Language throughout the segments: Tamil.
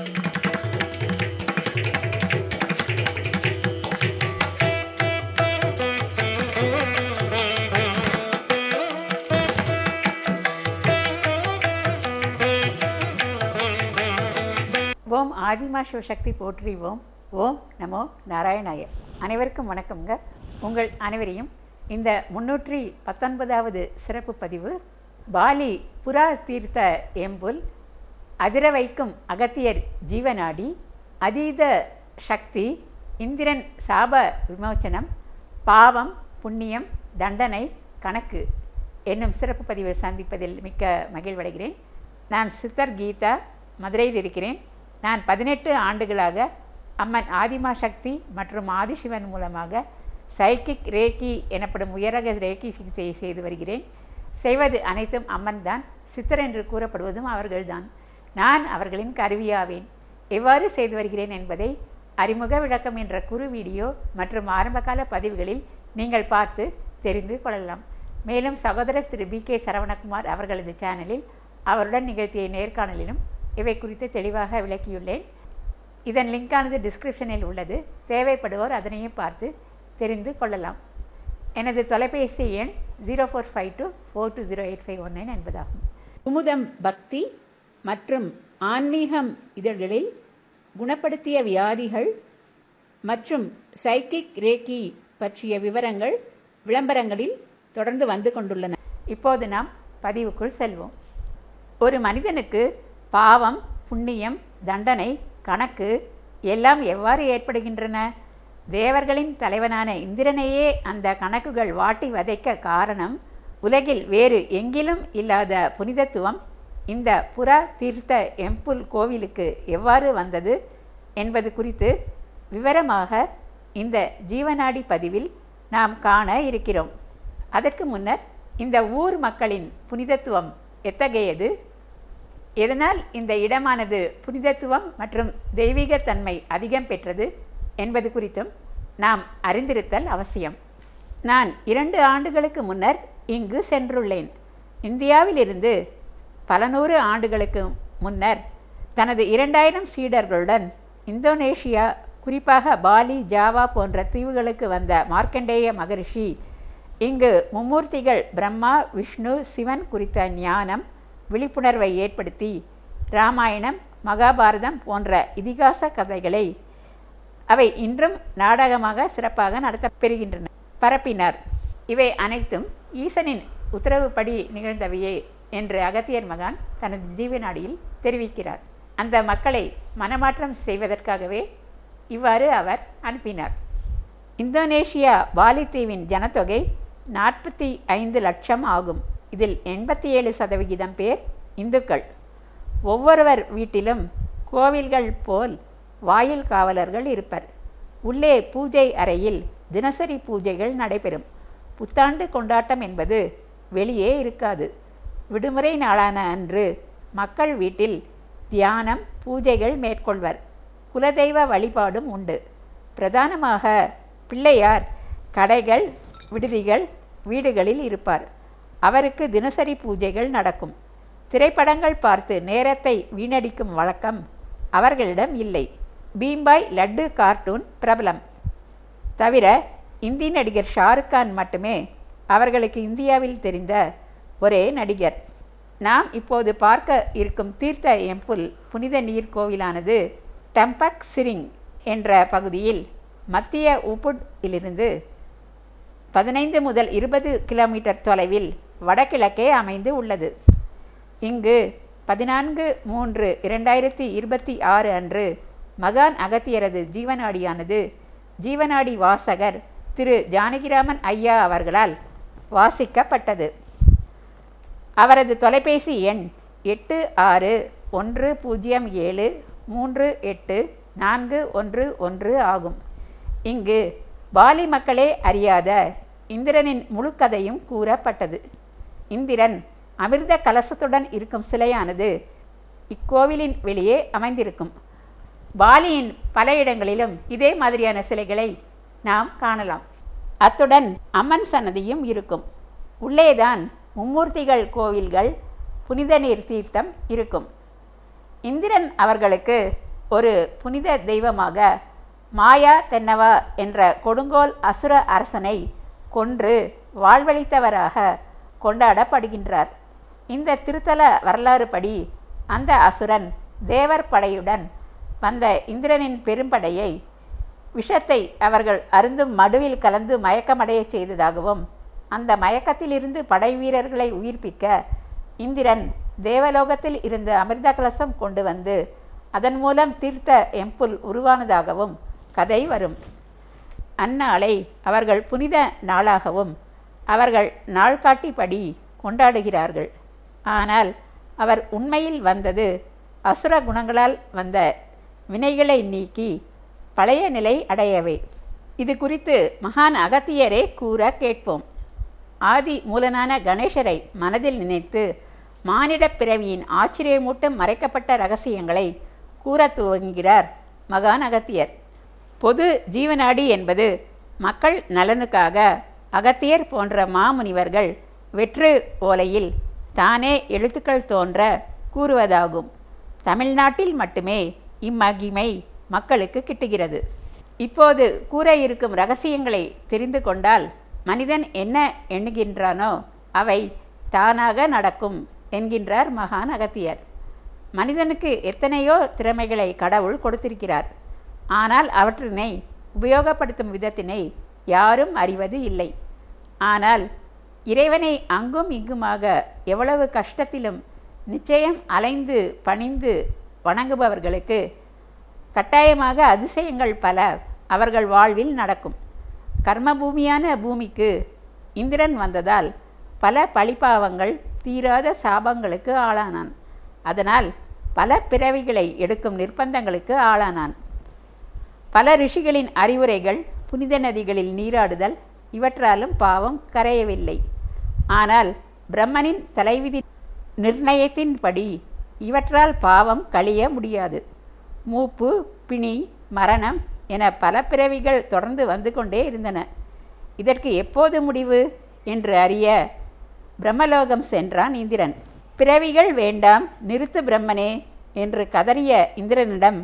ஓம் ஆதிமா சிவசக்தி போற்றிவோம். ஓம் நமோ நாராயணாய. அனைவருக்கும் வணக்கம்ங்க. உங்கள் அனைவரையும் இந்த 319வது சிறப்பு பதிவு பாலி புறா தீர்த்த எம்புல், அதிர வைக்கும் அகத்தியர் ஜீவநாடி, அதீத சக்தி, இந்திரன் சாப விமோச்சனம், பாவம் புண்ணியம் தண்டனை கணக்கு என்னும் சிறப்பு பதிவை சந்திப்பதில் மிக்க மகிழ்வடைகிறேன். நான் சித்தர் கீதா, மதுரையில் இருக்கிறேன். நான் 18 ஆண்டுகளாக அம்மன் ஆதிமா சக்தி மற்றும் ஆதிசிவன் மூலமாக சைக்கிக் ரேக்கி எனப்படும் உயரக ரேக்கி சிகிச்சையை செய்து வருகிறேன். செய்வது அனைத்தும் அம்மன் தான். சித்தர் என்று கூறப்படுவதும் அவர்கள்தான். நான் அவர்களின் கருவியாவேன். எவ்வாறு செய்து வருகிறேன் என்பதை அறிமுக விளக்கம் என்ற குறு வீடியோ மற்றும் ஆரம்பகால பதிவுகளில் நீங்கள் பார்த்து தெரிந்து கொள்ளலாம். மேலும் சகோதரர் திரு BK சரவணகுமார் அவர்களது சேனலில் அவருடன் நிகழ்த்திய நேர்காணலிலும் இவை குறித்து தெளிவாக விளக்கியுள்ளேன். இதன் லிங்கானது டிஸ்கிரிப்ஷனில் உள்ளது. தேவைப்படுவோர் அதனையும் பார்த்து தெரிந்து கொள்ளலாம். எனது தொலைபேசி எண் 0452420851 என்பதாகும். குமுதம் பக்தி மற்றும் ஆன்மீகம் இதழ்களில் குணப்படுத்திய வியாதிகள் மற்றும் சைக்கிக் ரேக்கி பற்றிய விவரங்கள் விளம்பரங்களில் தொடர்ந்து வந்து கொண்டுள்ளன. இப்போது நாம் பதிவுக்குள் செல்வோம். ஒரு மனிதனுக்கு பாவம் புண்ணியம் தண்டனை கணக்கு எல்லாம் எவ்வாறு ஏற்படுகின்றன? தேவர்களின் தலைவனான இந்திரனையே அந்த கணக்குகள் வாட்டி வதைக்க காரணம், உலகில் வேறு எங்கிலும் இல்லாத புனிதத்துவம் இந்த புறா தீர்த்த எம்புல் கோவிலுக்கு எவ்வாறு வந்தது என்பது குறித்து விவரமாக இந்த ஜீவநாடி பதிவில் நாம் காண இருக்கிறோம். அதற்கு முன்னர் இந்த ஊர் மக்களின் புனிதத்துவம் எத்தகையது, எதனால் இந்த இடமானது புனிதத்துவம் மற்றும் தெய்வீகத்தன்மை அதிகம் பெற்றது என்பது குறித்தும் நாம் அறிந்திருத்தல் அவசியம். நான் 2 ஆண்டுகளுக்கு முன்னர் இங்கு சென்றுள்ளேன். இந்தியாவிலிருந்து பல 100 ஆண்டுகளுக்கு முன்னர் தனது 2000 சீடர்களுடன் இந்தோனேஷியா, குறிப்பாக பாலி, ஜாவா போன்ற தீவுகளுக்கு வந்த மார்க்கண்டேய மகரிஷி இங்கு மும்மூர்த்திகள் பிரம்மா விஷ்ணு சிவன் குறித்த ஞானம் விழிப்புணர்வை ஏற்படுத்தி இராமாயணம் மகாபாரதம் போன்ற இதிகாச கதைகளை அவை இன்றும் நாடகமாக சிறப்பாக நடத்தப்பெறுகின்றன பரப்பினார். இவை அனைத்தும் ஈசனின் உத்தரவுப்படி நிகழ்ந்தவையே என்று அகத்தியர் மகான் தனது ஜீவநாடியில் தெரிவிக்கிறார். அந்த மக்களை மனமாற்றம் செய்வதற்காகவே இவ்வாறு அவர் அனுப்பினார். இந்தோனேஷியா பாலி தீவின் ஜனத்தொகை 45 லட்சம் ஆகும். இதில் 87% பேர் இந்துக்கள். ஒவ்வொருவர் வீட்டிலும் கோவில்கள் போல் வாயில் காவலர்கள் இருப்பர். உள்ளே பூஜை அறையில் தினசரி பூஜைகள் நடைபெறும். புத்தாண்டு கொண்டாட்டம் என்பது வெளியே இருக்காது. விடுமுறை நாளான அன்று மக்கள் வீட்டில் தியானம் பூஜைகள் மேற்கொள்வர். குலதெய்வ வழிபாடும் உண்டு. பிரதானமாக பிள்ளையார் கடைகள் விடுதிகள் வீடுகளில் இருப்பார். அவருக்கு தினசரி பூஜைகள் நடக்கும். திரைப்படங்கள் பார்த்து நேரத்தை வீணடிக்கும் வழக்கம் அவர்களிடம் இல்லை. பீம்பாய் லட்டு கார்ட்டூன் பிரபலம். தவிர இந்தி நடிகர் ஷாருக்கான் மட்டுமே அவர்களுக்கு இந்தியாவில் தெரிந்த ஒரே நடிகர். நாம் இப்போது பார்க்க இருக்கும் தீர்த்த எம்புல் புனித நீர் கோவிலானது டம்பக் சிரிங் என்ற பகுதியில் மத்திய உபுட்டிலிருந்து 15 முதல் 20 கிலோமீட்டர் தொலைவில் வடகிழக்கே அமைந்து உள்ளது. இங்கு 14/3/2026 அன்று மகான் அகத்தியரது ஜீவநாடியானது ஜீவநாடி வாசகர் திரு ஜானகிராமன் ஐயா அவர்களால் வாசிக்கப்பட்டது. அவரது தொலைபேசி எண் 8610738411 ஆகும். இங்கு பாலி மக்களே அறியாத இந்திரனின் முழு கதையும் கூறப்பட்டது. இந்திரன் அமிர்த கலசத்துடன் இருக்கும் சிலையானது இக்கோவிலின் வெளியே அமைந்திருக்கும். பாலியின் பல இடங்களிலும் இதே மாதிரியான சிலைகளை நாம் காணலாம். அத்துடன் அம்மன் சன்னதியும் இருக்கும். உள்ளேதான் மும்மூர்த்திகள் கோவில்கள், புனித நீர் தீர்த்தம் இருக்கும். இந்திரன் அவர்களுக்கு ஒரு புனித தெய்வமாக மாயா தென்னவா என்ற கொடுங்கோல் அசுர அரசனை கொன்று வாழ்வளித்தவராக கொண்டாடப்படுகின்றார். இந்த திருத்தல வரலாறு படி அந்த அசுரன் தேவர் படையுடன் வந்த இந்திரனின் பெரும்படையை விஷத்தை அவர்கள் அருந்தும் மடுவில் கலந்து மயக்கமடைய செய்ததாகவும், அந்த மயக்கத்திலிருந்து படை வீரர்களை உயிர்ப்பிக்க இந்திரன் தேவலோகத்தில் இருந்த அமிர்த கலசம் கொண்டு வந்து அதன் மூலம் தீர்த்த எம்புல் உருவானதாகவும் கதை வரும். அந்நாளை அவர்கள் புனித நாளாகவும் அவர்கள் நாள்காட்டிப்படி கொண்டாடுகிறார்கள். ஆனால் அவர் உண்மையில் வந்தது அசுர குணங்களால் வந்த வினைகளை நீக்கி பழைய நிலை அடையவே. இது குறித்து மகான் அகத்தியரே கூற கேட்போம். ஆதி மூலனான கணேசரை மனதில் நினைத்து மானிடப் பிறவியின் ஆச்சரியமூட்டும் மறைக்கப்பட்ட இரகசியங்களை கூற துவங்குகிறார் மகான் அகத்தியர். பொது ஜீவநாடி என்பது மக்கள் நலனுக்காக அகத்தியர் போன்ற மாமுனிவர்கள் வெற்று ஓலையில் தானே எழுத்துக்கள் தோன்ற கூறுவதாகும். தமிழ்நாட்டில் மட்டுமே இம்மகிமை மக்களுக்கு கிட்டுகிறது. இப்போது கூற இருக்கும் இரகசியங்களை தெரிந்து கொண்டால் மனிதன் என்ன எண்ணுகின்றானோ அவை தானாக நடக்கும் என்கின்றார் மகான் அகத்தியர். மனிதனுக்கு எத்தனையோ திறமைகளை கடவுள் கொடுத்திருக்கிறார். ஆனால் அவற்றினை உபயோகப்படுத்தும் விதத்தினை யாரும் அறிவது இல்லை. ஆனால் இறைவனை அங்கும் இங்குமாக எவ்வளவு கஷ்டத்திலும் நிச்சயம் அலைந்து பணிந்து வணங்குபவர்களுக்கு கட்டாயமாக அதிசயங்கள் பல அவர்கள் வாழ்வில் நடக்கும். கர்மபூமியான பூமிக்கு இந்திரன் வந்ததால் பல பழிபாவங்கள் தீராத சாபங்களுக்கு ஆளானான். அதனால் பல பிறவிகளை எடுக்கும் நிர்பந்தங்களுக்கு ஆளானான். பல ரிஷிகளின் அறிவுரைகள், புனித நதிகளில் நீராடுதல் இவற்றாலும் பாவம் கரையவில்லை. ஆனால் பிரம்மனின் தலைவிதி நிர்ணயத்தின்படி இவற்றால் பாவம் கழிய முடியாது. மூப்பு, பிணி, மரணம் என பல பிறவிகள் தொடர்ந்து வந்து கொண்டே இருந்தன. இதற்கு எப்போது முடிவு என்று அறிய பிரம்மலோகம் சென்றான் இந்திரன். பிறவிகள் வேண்டாம், நிறுத்து பிரம்மனே என்று கதறிய இந்திரனிடம்,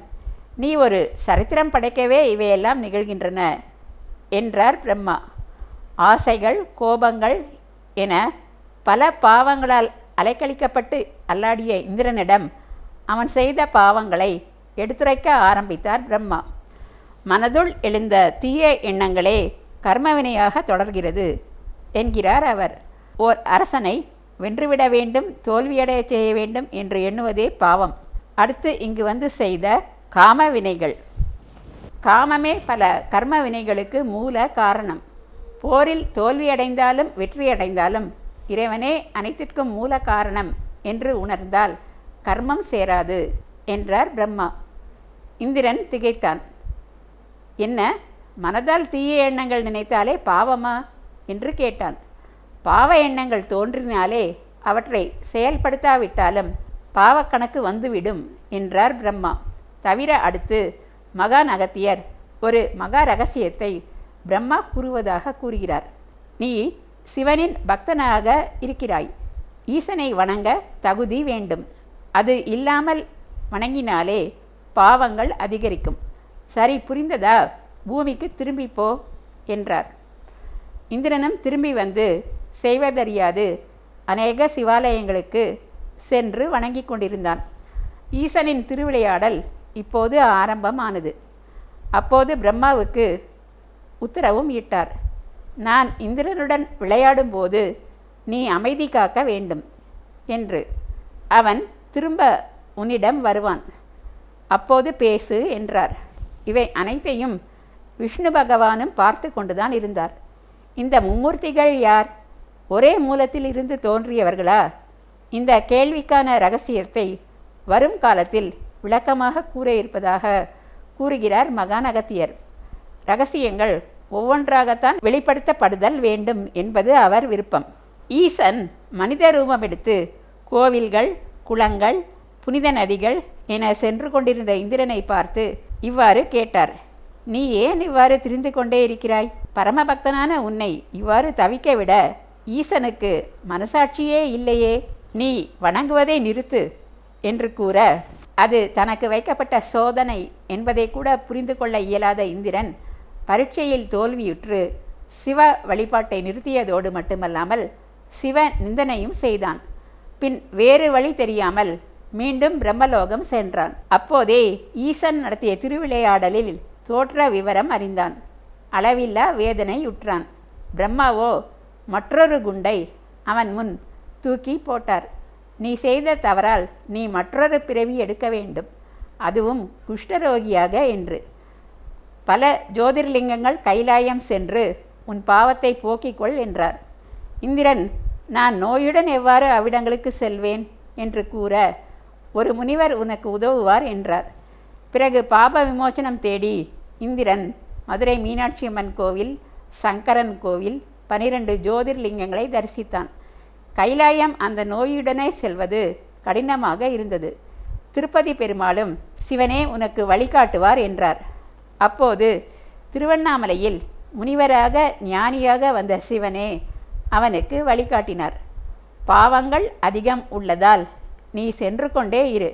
நீ ஒரு சரித்திரம் படைக்கவே இவையெல்லாம் நிகழ்கின்றன என்றார் பிரம்மா. ஆசைகள், கோபங்கள் என பல பாவங்களால் அலைக்கழிக்கப்பட்டு அல்லாடிய இந்திரனிடம் அவன் செய்த பாவங்களை எடுத்துரைக்க ஆரம்பித்தார் பிரம்மா. மனதுள் எழுந்த தீய எண்ணங்களே கர்மவினையாக தொடர்கிறது என்கிறார் அவர். ஓர் அரசனை வென்றுவிட வேண்டும், தோல்வியடைய செய்ய வேண்டும் என்று எண்ணுவதே பாவம். அடுத்து இங்கு வந்து செய்த காம வினைகள். காமமே பல கர்ம வினைகளுக்கு மூல காரணம். போரில் தோல்வியடைந்தாலும் வெற்றியடைந்தாலும் இறைவனே அனைத்திற்கும் மூல காரணம் என்று உணர்ந்தால் கர்மம் சேராது என்றார் பிரம்மா. இந்திரன் திகைத்தான். என்ன, மனதால் தீய எண்ணங்கள் நினைத்தாலே பாவமா என்று கேட்டான். பாவ எண்ணங்கள் தோன்றினாலே அவற்றை செயல்படுத்தாவிட்டாலும் பாவக்கணக்கு வந்துவிடும் என்றார் பிரம்மா. தவிர அடுத்து மகான் அகத்தியர் ஒரு மகா ரகசியத்தை பிரம்மா கூறுவதாக கூறுகிறார். நீ சிவனின் பக்தனாக இருக்கிறாய். ஈசனை வணங்க தகுதி வேண்டும். அது இல்லாமல் வணங்கினாலே பாவங்கள் அதிகரிக்கும். சரி, புரிந்ததா? பூமிக்கு திரும்பிப்போ என்றார். இந்திரனும் திரும்பி வந்து செய்வதறியாது அநேக சிவாலயங்களுக்கு சென்று வணங்கி கொண்டிருந்தான். ஈசனின் திருவிளையாடல் இப்போது ஆரம்பமானது. அப்போது பிரம்மாவுக்கு உத்தரவும் இட்டார். நான் இந்திரனுடன் விளையாடும்போது நீ அமைதி காக்க வேண்டும் என்று. அவன் திரும்ப உன்னிடம் வருவான். அப்போது பேசு என்றார். இவை அனைத்தையும் விஷ்ணு பகவானும் பார்த்து கொண்டுதான் இருந்தார். இந்த மும்மூர்த்திகள் யார்? ஒரே மூலத்தில் இருந்து தோன்றியவர்களா? இந்த கேள்விக்கான இரகசியத்தை வரும் காலத்தில் விளக்கமாக கூற இருப்பதாக கூறுகிறார் மகான் அகத்தியர். இரகசியங்கள் ஒவ்வொன்றாகத்தான் வெளிப்படுத்தப்படுதல் வேண்டும் என்பது அவர் விருப்பம். ஈசன் மனித ரூபம் எடுத்து கோவில்கள், குளங்கள், புனித நதிகள் என சென்று கொண்டிருந்த இந்திரனை பார்த்து இவ்வாறு கேட்டார். நீ ஏன் இவ்வாறு திரிந்து கொண்டே இருக்கிறாய்? பரமபக்தனான உன்னை இவ்வாறு தவிக்க விட ஈசனுக்கு மனசாட்சியே இல்லையே. நீ வணங்குவதை நிறுத்து என்று கூற அது தனக்கு வைக்கப்பட்ட சோதனை என்பதை கூட புரிந்து கொள்ள இயலாத இந்திரன் பரீட்சையில் தோல்வியுற்று சிவ வழிபாட்டை நிறுத்தியதோடு மட்டுமல்லாமல் சிவ நிந்தனையும் செய்தான். பின் வேறு வழி தெரியாமல் மீண்டும் பிரம்மலோகம் சென்றான். அப்போதே ஈசன் நடத்திய திருவிளையாடலில் தோற்ற விவரம் அறிந்தான். அளவில்லா வேதனையுற்றான். பிரம்மாவோ மற்றொரு குண்டை அவன் முன் தூக்கி போட்டார். நீ செய்த தவறால் நீ மற்றொரு பிறவி எடுக்க வேண்டும், அதுவும் குஷ்டரோகியாக என்று. பல ஜோதிர்லிங்கங்கள் கைலாயம் சென்று உன் பாவத்தை போக்கிக்கொள் என்றார். இந்திரன், நான் நோயுடன் எவ்வாறு அவ்விடங்களுக்கு செல்வேன் என்று கூற, ஒரு முனிவர் உனக்கு உதவுவார் என்றார். பிறகு பாப விமோசனம் தேடி இந்திரன் மதுரை மீனாட்சி அம்மன் கோவில், சங்கரன் கோவில், 12 ஜோதிர்லிங்கங்களை தரிசித்தான். கைலாயம் அந்த நோயுடனே செல்வது கடினமாக இருந்தது. திருப்பதி பெருமாளும் சிவனே உனக்கு வழிகாட்டுவார் என்றார். அப்போது திருவண்ணாமலையில் முனிவராக ஞானியாக வந்த சிவனே அவனுக்கு வழிகாட்டினார். பாவங்கள் அதிகம் உள்ளதால் நீ சென்று கொண்டே இரு.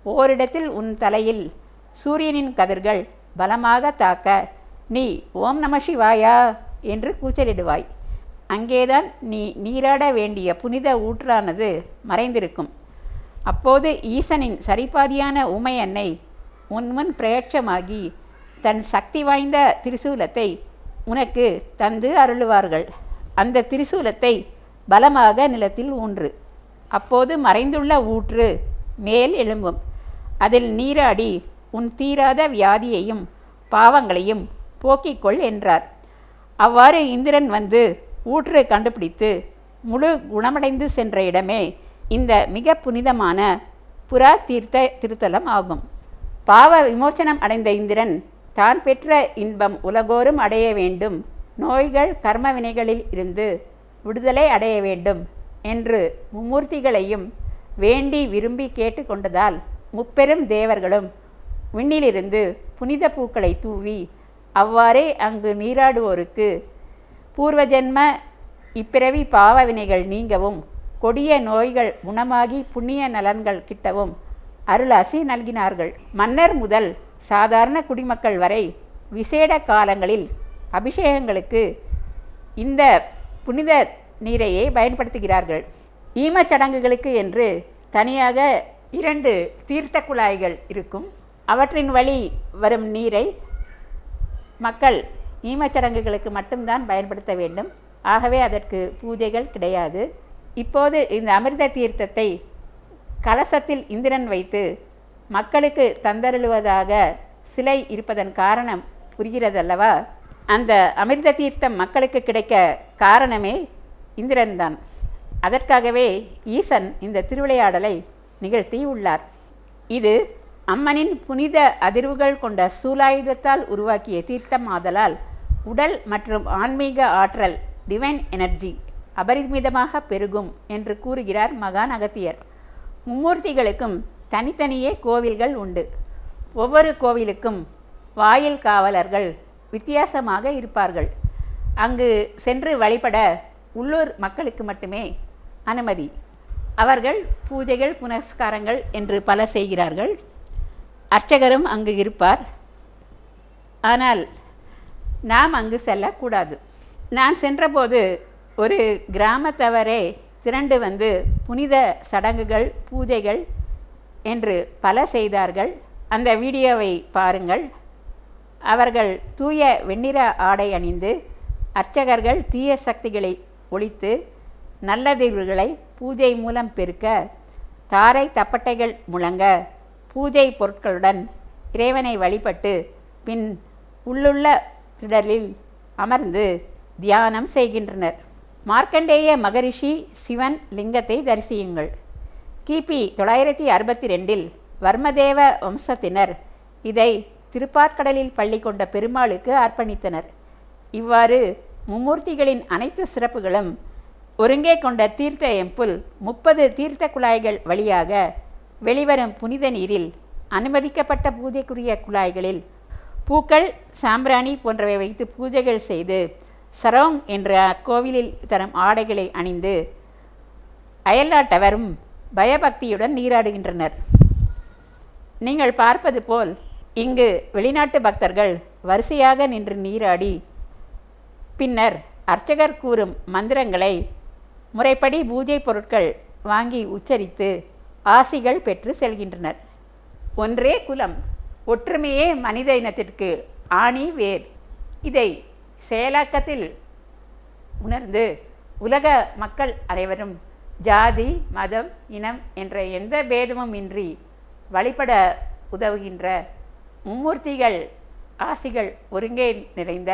ஓரிடத்தில் உன் தலையில் சூரியனின் கதிர்கள் பலமாக தாக்க நீ ஓம் நம சிவாயா என்று கூச்சலிடுவாய். அங்கேதான் நீ நீராட வேண்டிய புனித ஊற்றானது மறைந்திருக்கும். அப்போது ஈசனின் சரிபாதியான ஊமை அன்னை உன்முன் பிரயட்சமாகி தன் சக்தி வாய்ந்த திரிசூலத்தை உனக்கு தந்து அருளுவார்கள். அந்த திரிசூலத்தை பலமாக நிலத்தில் ஊன்று. அப்போது மறைந்துள்ள ஊற்று மேல் எழும்பும். அதில் நீராடி உன் தீராத வியாதியையும் பாவங்களையும் போக்கிக்கொள் என்றார். அவ்வாறு இந்திரன் வந்து ஊற்று கண்டுபிடித்து முழு குணமடைந்து சென்ற இடமே இந்த மிக புனிதமான புறா தீர்த்த திருத்தலம் ஆகும். பாவ விமோசனம் அடைந்த இந்திரன் தான் பெற்ற இன்பம் உலகோறும் அடைய வேண்டும், நோய்கள் கர்ம வினைகளில் இருந்து விடுதலை அடைய வேண்டும் என்று மும்மூர்த்திகளையும் வேண்டி விரும்பி கேட்டுக்கொண்டதால் முப்பெரும் தேவர்களும் விண்ணிலிருந்து புனித பூக்களை தூவி அவ்வாறே அங்கு நீராடுவோருக்கு பூர்வஜன்ம இப்பிறவி பாவ வினைகள் நீங்கவும் கொடிய நோய்கள் குணமாகி புண்ணிய நலன்கள் கிட்டவும் அருளாசி நல்கினார்கள். மன்னர் முதல் சாதாரண குடிமக்கள் வரை விசேட காலங்களில் அபிஷேகங்களுக்கு இந்த புனித நீரையே பயன்படுத்துகிறார்கள். ஈமச்சடங்குகளுக்கு என்று தனியாக 2 தீர்த்த குழாய்கள் இருக்கும். அவற்றின் வழி வரும் நீரை மக்கள் ஈமச்சடங்குகளுக்கு மட்டும்தான் பயன்படுத்த வேண்டும். ஆகவே அதற்கு பூஜைகள் கிடையாது. இப்போது இந்த அமிர்த தீர்த்தத்தை கலசத்தில் இந்திரன் வைத்து மக்களுக்கு தந்தருளுவதாக சிலை இருப்பதன் காரணம் புரிகிறதல்லவா? அந்த அமிர்த தீர்த்தம் மக்களுக்கு கிடைக்க காரணமே இந்திரன்தான். அதற்காகவே ஈசன் இந்த திருவிளையாடலை நிகழ்த்தி உள்ளார். இது அம்மனின் புனித அதிர்வுகள் கொண்ட சூலாயுதத்தால் உருவாக்கிய தீர்த்தம் ஆதலால் உடல் மற்றும் ஆன்மீக ஆற்றல் டிவைன் எனர்ஜி அபரிமிதமாக பெருகும் என்று கூறுகிறார் மகான் அகத்தியர். மும்மூர்த்திகளுக்கும் தனித்தனியே கோவில்கள் உண்டு. ஒவ்வொரு கோவிலுக்கும் வாயில் காவலர்கள் வித்தியாசமாக இருப்பார்கள். அங்கு சென்று வழிபட உள்ளூர் மக்களுக்கு மட்டுமே அனுமதி. அவர்கள் பூஜைகள் புனஸ்காரங்கள் என்று பல செய்கிறார்கள். அர்ச்சகரும் அங்கு இருப்பார். ஆனால் நாம் அங்கு செல்லக்கூடாது. நான் சென்றபோது ஒரு கிராமத்தவரே திரண்டு வந்து புனித சடங்குகள் பூஜைகள் என்று பல செய்தார்கள். அந்த வீடியோவை பாருங்கள். அவர்கள் தூய வெண்ணிற ஆடை அணிந்து அர்ச்சகர்கள் தீய சக்திகளை ஒழித்து நல்லதிர்வுகளை பூஜை மூலம் பெருக்க தாரை தப்பட்டைகள் முழங்க பூஜை பொருட்களுடன் இறைவனை வழிபட்டு பின் உள்ளுள்ள திடலில் அமர்ந்து தியானம் செய்கின்றனர். மார்க்கண்டேய மகரிஷி சிவன் லிங்கத்தை தரிசியுங்கள். கிபி 962 வர்மதேவ வம்சத்தினர் இதை திருப்பாற்கடலில் பள்ளி கொண்ட பெருமாளுக்கு அர்ப்பணித்தனர். இவ்வாறு மும்மூர்த்திகளின் அனைத்து சிறப்புகளும் ஒருங்கே கொண்ட தீர்த்த எம்புல் 30 தீர்த்த குழாய்கள் வழியாக வெளிவரும் புனித நீரில் அனுமதிக்கப்பட்ட பூஜைக்குரிய குழாய்களில் பூக்கள் சாம்பிராணி போன்றவை வைத்து பூஜைகள் செய்து சரோங் என்ற அக்கோவிலில் தரும் ஆடைகளை அணிந்து அயல்நாட்டவரும் பயபக்தியுடன் நீராடுகின்றனர். நீங்கள் பார்ப்பது போல் இங்கு வெளிநாட்டு பக்தர்கள் வரிசையாக நின்று நீராடி பின்னர் அர்ச்சகர் கூறும் மந்திரங்களை முறைப்படி பூஜை பொருட்கள் வாங்கி உச்சரித்து ஆசிகள் பெற்று செல்கின்றனர். ஒன்றே குலம், ஒற்றுமையே மனித இனத்திற்கு ஆணி வேர். இதை செயலாக்கத்தில் உணர்ந்து உலக மக்கள் அனைவரும் ஜாதி, மதம், இனம் என்ற எந்த பேதமும் இன்றி வழிபட உதவுகின்ற மும்மூர்த்திகள் ஆசிகள் ஒருங்கே நிறைந்த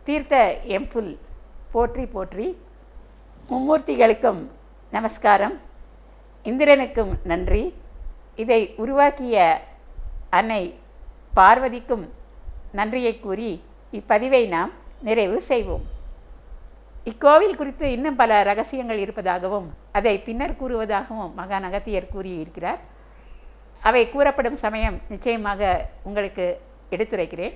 தீர்த்த எம்புல் போற்றி போற்றி. மும்மூர்த்திகளுக்கும் நமஸ்காரம், இந்திரனுக்கும் நன்றி. இதை உருவாக்கிய அன்னை பார்வதிக்கும் நன்றியை கூறி இப்பதிவை நாம் நிறைவு செய்வோம். இக்கோவில் குறித்து இன்னும் பல ரகசியங்கள் இருப்பதாகவும் அதை பின்னர் கூறுவதாகவும் மகான் அகத்தியர் கூறியிருக்கிறார். அவை கூறப்படும் சமயம் நிச்சயமாக உங்களுக்கு எடுத்துரைக்கிறேன்.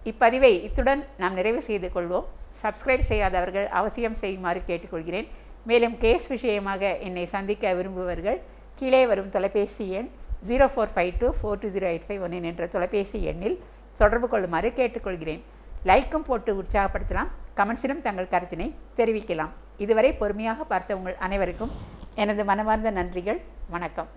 இப்பதிவை இத்துடன் நாம் நிறைவு செய்து கொள்வோம். சப்ஸ்கிரைப் செய்யாதவர்கள் அவசியம் செய்யுமாறு கேட்டுக்கொள்கிறேன். மேலும் கேஸ் விஷயமாக என்னை சந்திக்க விரும்புபவர்கள் கீழே வரும் தொலைபேசி எண் 0452420851 என்ற தொலைபேசி எண்ணில் தொடர்பு கொள்ளுமாறு கேட்டுக்கொள்கிறேன். லைக்கும் போட்டு உற்சாகப்படுத்தலாம், கமெண்ட்ஸிலும் தங்கள் கருத்தினை தெரிவிக்கலாம். இதுவரை பொறுமையாக பார்த்த உங்கள் அனைவருக்கும் எனது மனமார்ந்த நன்றிகள். வணக்கம்.